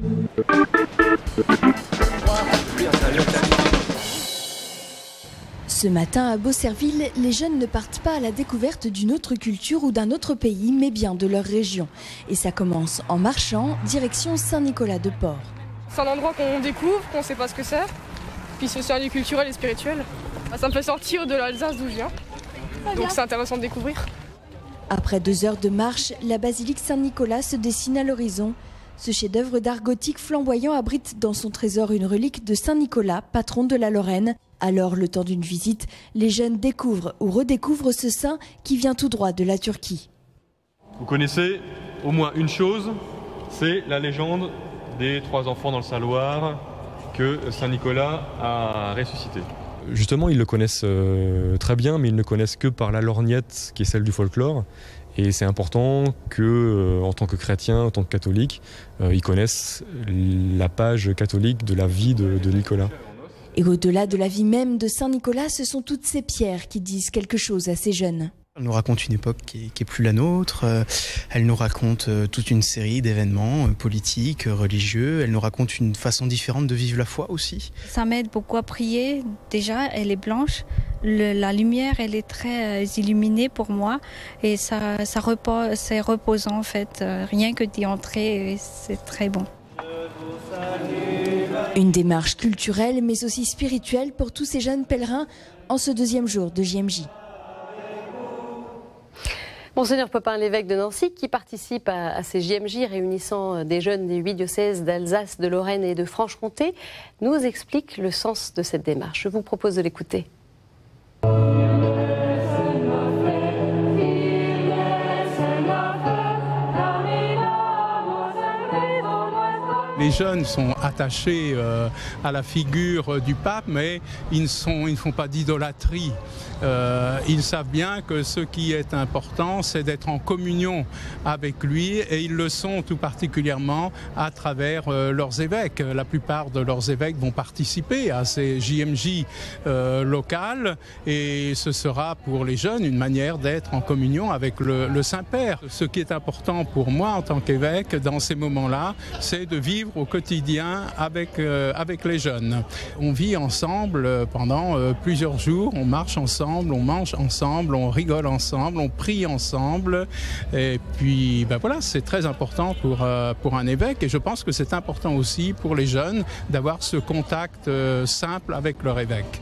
Ce matin à Beaucerville, les jeunes ne partent pas à la découverte d'une autre culture ou d'un autre pays, mais bien de leur région. Et ça commence en marchant, direction Saint-Nicolas-de-Port. C'est un endroit qu'on découvre, qu'on ne sait pas ce que c'est, puis c'est aussi un lieu culturel et spirituel. Ça me fait sortir de l'Alsace d'où je viens, donc c'est intéressant de découvrir. Après 2 heures de marche, la basilique Saint-Nicolas se dessine à l'horizon. Ce chef-d'œuvre d'art gothique flamboyant abrite dans son trésor une relique de Saint-Nicolas, patron de la Lorraine. Alors, le temps d'une visite, les jeunes découvrent ou redécouvrent ce saint qui vient tout droit de la Turquie. Vous connaissez au moins une chose, c'est la légende des 3 enfants dans le Saint-Loire que Saint-Nicolas a ressuscité. Justement, ils le connaissent très bien, mais ils ne connaissent que par la lorgnette qui est celle du folklore. Et c'est important que, en tant que chrétien, en tant que catholique, ils connaissent la page catholique de la vie de Nicolas. Et au-delà de la vie même de Saint-Nicolas, ce sont toutes ces pierres qui disent quelque chose à ces jeunes. Elle nous raconte une époque qui est plus la nôtre, elle nous raconte toute une série d'événements politiques, religieux, elle nous raconte une façon différente de vivre la foi aussi. Ça m'aide beaucoup à prier, déjà elle est blanche, la lumière elle est très illuminée pour moi et c'est reposant en fait, rien que d'y entrer c'est très bon. Une démarche culturelle mais aussi spirituelle pour tous ces jeunes pèlerins en ce 2e jour de JMJ. Monseigneur Popin, l'évêque de Nancy, qui participe à ces JMJ réunissant des jeunes des 8 diocèses d'Alsace, de Lorraine et de Franche-Comté, nous explique le sens de cette démarche. Je vous propose de l'écouter. Les jeunes sont attachés à la figure du pape, mais ils ne font pas d'idolâtrie. Ils savent bien que ce qui est important, c'est d'être en communion avec lui, et ils le sont tout particulièrement à travers leurs évêques. La plupart de leurs évêques vont participer à ces JMJ locales, et ce sera pour les jeunes une manière d'être en communion avec le Saint-Père. Ce qui est important pour moi en tant qu'évêque dans ces moments-là, c'est de vivre au quotidien avec les jeunes. On vit ensemble pendant plusieurs jours, on marche ensemble, on mange ensemble, on rigole ensemble, on prie ensemble. Et puis voilà, c'est très important pour un évêque, et je pense que c'est important aussi pour les jeunes d'avoir ce contact simple avec leur évêque.